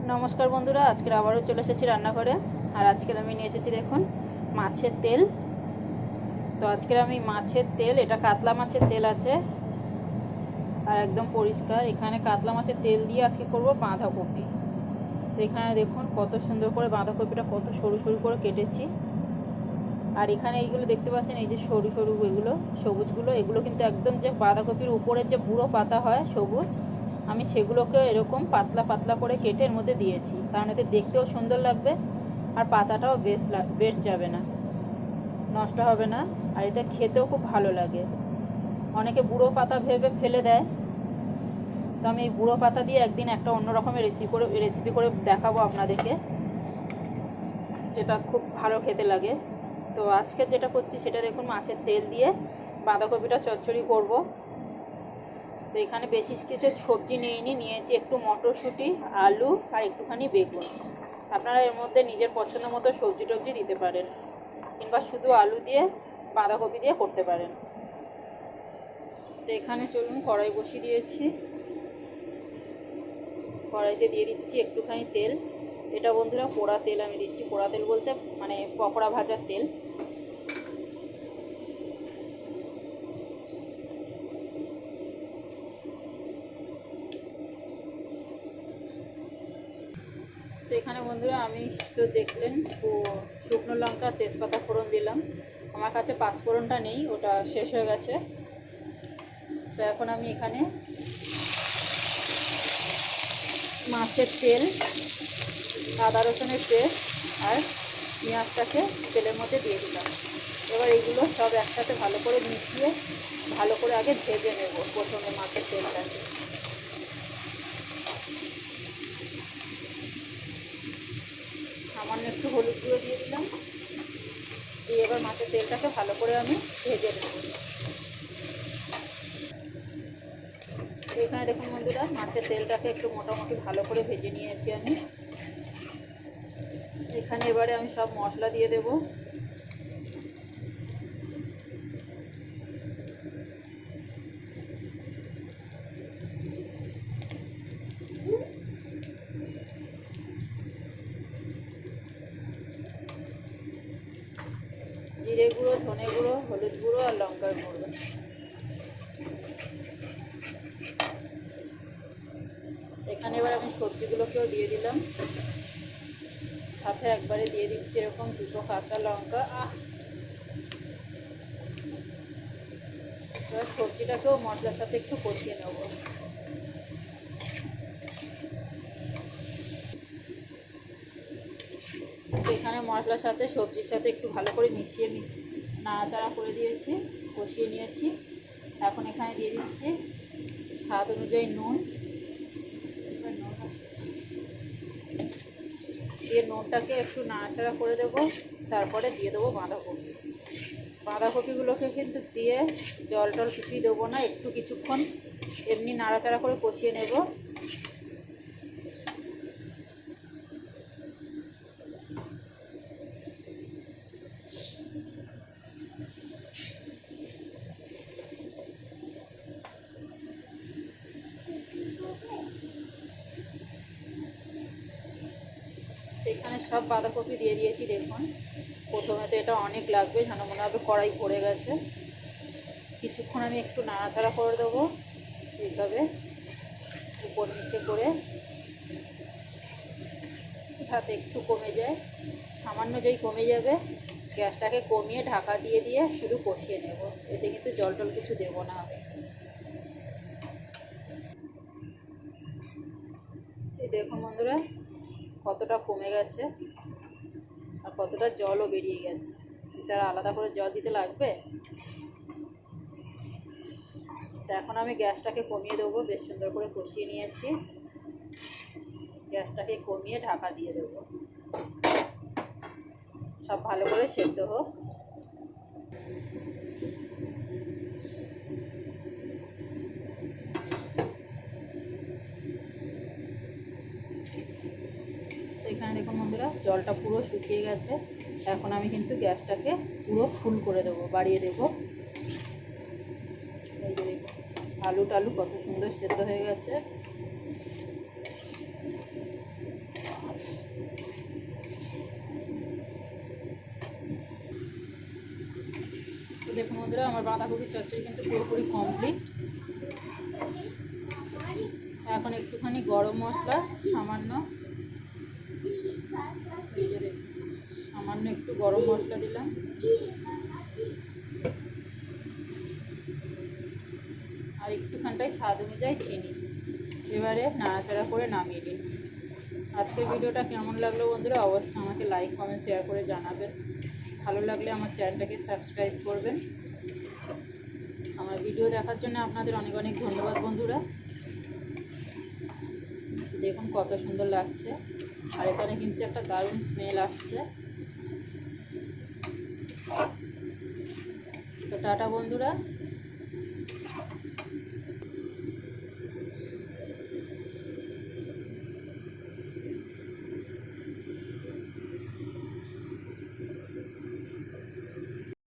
नमस्कार बंधुरा आज के आबारो चले एसेছি রান্নাঘরে। আর আজকে আমি নিয়ে এসেছি দেখুন মাছের তেল। তো আজকে আমি মাছের তেল, এটা কাতলা মাছের তেল আছে আর একদম পরিষ্কার। এখানে কাতলা মাছের তেল দিয়ে আজকে করব বাঁধাকপি। তো এখানে দেখুন কত সুন্দর করে বাঁধাকপিটা কত সরু সরু করে কেটেছি। আর এখানে এইগুলো দেখতে পাচ্ছেন, এই যে সরু সরু এগুলো সবুজগুলো, এগুলো কিন্তু একদম যে বাঁধাকপির উপরের যে বুড়ো পাতা হয় সবুজ, আমি সেগুলোকে এরকম পাতলা পাতলা করে কেটে এর মধ্যে দিয়েছি, কারণ এতে দেখতেও সুন্দর লাগবে আর পাতাটাও বেশ যাবে না, নষ্ট হবে না, আর এটা খেতেও খুব ভালো লাগে। অনেকে বুড়ো পাতা ভেবে ফেলে দেয়, তো আমি এই বুড়ো পাতা দিয়ে একদিন একটা অন্য রকমের রেসিপি করে দেখাবো আপনাদেরকে, যেটা খুব ভালো খেতে লাগে। তো আজকে যেটা করছি সেটা দেখুন, মাছের তেল দিয়ে বাঁধাকপিটা চচ্চড়ি করব। তো এখানে বেশি কিছু সবজি নিয়েছি একটু মটরশুঁটি, আলু আর একটুখানি বেগুন। আপনারা এর মধ্যে নিজের পছন্দ মতো সবজি টবজি দিতে পারেন, কিংবা শুধু আলু দিয়ে বাঁধাকপি দিয়ে করতে পারেন। তো এখানে চলুন কড়াই বসিয়ে দিয়েছি, কড়াইতে দিয়ে দিচ্ছি একটুখানি তেল। এটা বন্ধুরা পোড়া তেল আমি দিচ্ছি, পোড়া তেল বলতে মানে পকোড়া ভাজার তেল। তো এখানে বন্ধুরা আমি তো দেখলেন শুকনো লঙ্কা তেজপাতা ফোড়ন দিলাম। আমার কাছে পাঁচফোড়নটা নেই, ওটা শেষ হয়ে গেছে। তো এখন আমি এখানে মাছের তেল, আদা রসুনের পেস্ট আর পেঁয়াজটাকে তেলের মধ্যে দিয়ে দিলাম। এবার এইগুলো সব একসাথে ভালো করে মিশিয়ে ভালো করে আগে ভেজে নেব প্রথমে মাছের তেলটাকে। সামান্য একটু হলুদ গুঁড়ো দিয়ে দিলাম, দিয়ে এবার মাছের তেলটাকে ভালো করে আমি ভেজে নেব। এখানে দেখুন বন্ধুরা, মাছের তেলটাকে একটু মোটামুটি ভালো করে ভেজে নিয়েছি আমি। এখানে এবারে আমি সব মশলা দিয়ে দেব। জিরে গুঁড়ো, ধনে গুঁড়ো, হলুদ গুঁড়ো আর লঙ্কার গুঁড়ো। এখানে এবার আমি সবজিগুলোকেও দিয়ে দিলাম, সাথে একবারে দিয়ে দিচ্ছি এরকম দুটো কাঁচা লঙ্কা। এবার সবজিটাকেও মশলার সাথে একটু কষিয়ে নেব। এখানে মশলার সাথে সবজির সাথে একটু ভালো করে মিশিয়ে নাড়াচাড়া করে দিয়েছি, কষিয়ে নিয়েছি। এখন এখানে দিয়ে দিচ্ছি স্বাদ অনুযায়ী নুন। দিয়ে নুনটাকে একটু নাড়াচাড়া করে দেবো, তারপরে দিয়ে দেবো বাঁধাকপি। বাঁধাকপিগুলোকে কিন্তু দিয়ে জল টল কিছুই দেবো না, একটু কিছুক্ষণ এমনি নাড়াচাড়া করে কষিয়ে নেব। এখানে সব বাঁধাকপি দিয়ে দিয়েছি দেখুন। প্রথমে তো এটা অনেক লাগবে, যেন মনে হবে কড়াই ভরে গেছে। কিছুক্ষণ আমি একটু নাড়াচাড়া করে দেবো, এইভাবে উপর নিচে করে, যাতে একটু কমে যায়। সামান্য যেই কমে যাবে গ্যাসটাকে কমিয়ে ঢাকা দিয়ে দিয়ে শুধু কষিয়ে নেব, এতে কিন্তু জল টল কিছু দেবো না আমি। এই দেখুন বন্ধুরা কতটা কমে গেছে আর কতটা জলও বেরিয়ে গেছে। এটা আলাদা করে জল দিতে লাগবে। তো এখন আমি গ্যাসটাকে কমিয়ে দেবো, বেশ সুন্দর করে কষিয়ে নিয়েছি। গ্যাসটাকে কমিয়ে ঢাকা দিয়ে দেবো, সব ভালো করে সেদ্ধ হোক। এখানে দেখুন বন্ধুরা জলটা পুরো শুকিয়ে গেছে। এখন আমি কিন্তু গ্যাসটাকে পুরো ফুল করে দেবো, বাড়িয়ে দেবো। এই যে দেখুন আলু টালু কত সুন্দর সেদ্ধ হয়ে গেছে। বন্ধুরা, আমার বাঁধাকপির চচ্চড়ি কিন্তু পুরোপুরি কমপ্লিট। এখন একটুখানি গরম মশলা সামান্য একটু গরম মশলা দিলাম, আর একটুখানটাই স্বাদ অনুযায়ী চিনি। এবারে নাড়াচাড়া করে নামিয়ে নিই। আজকের ভিডিওটা কেমন লাগলো বন্ধুরা, অবশ্যই আমাকে লাইক কমেন্ট শেয়ার করে জানাবেন। ভালো লাগলে আমার চ্যানেলটাকে সাবস্ক্রাইব করবেন। আমার ভিডিও দেখার জন্য আপনাদের অনেক অনেক ধন্যবাদ বন্ধুরা। দেখুন কত সুন্দর লাগছে, আর এখানে কিন্তু একটা দারুণ স্মেল আসছে। তো টাটা বন্ধুরা।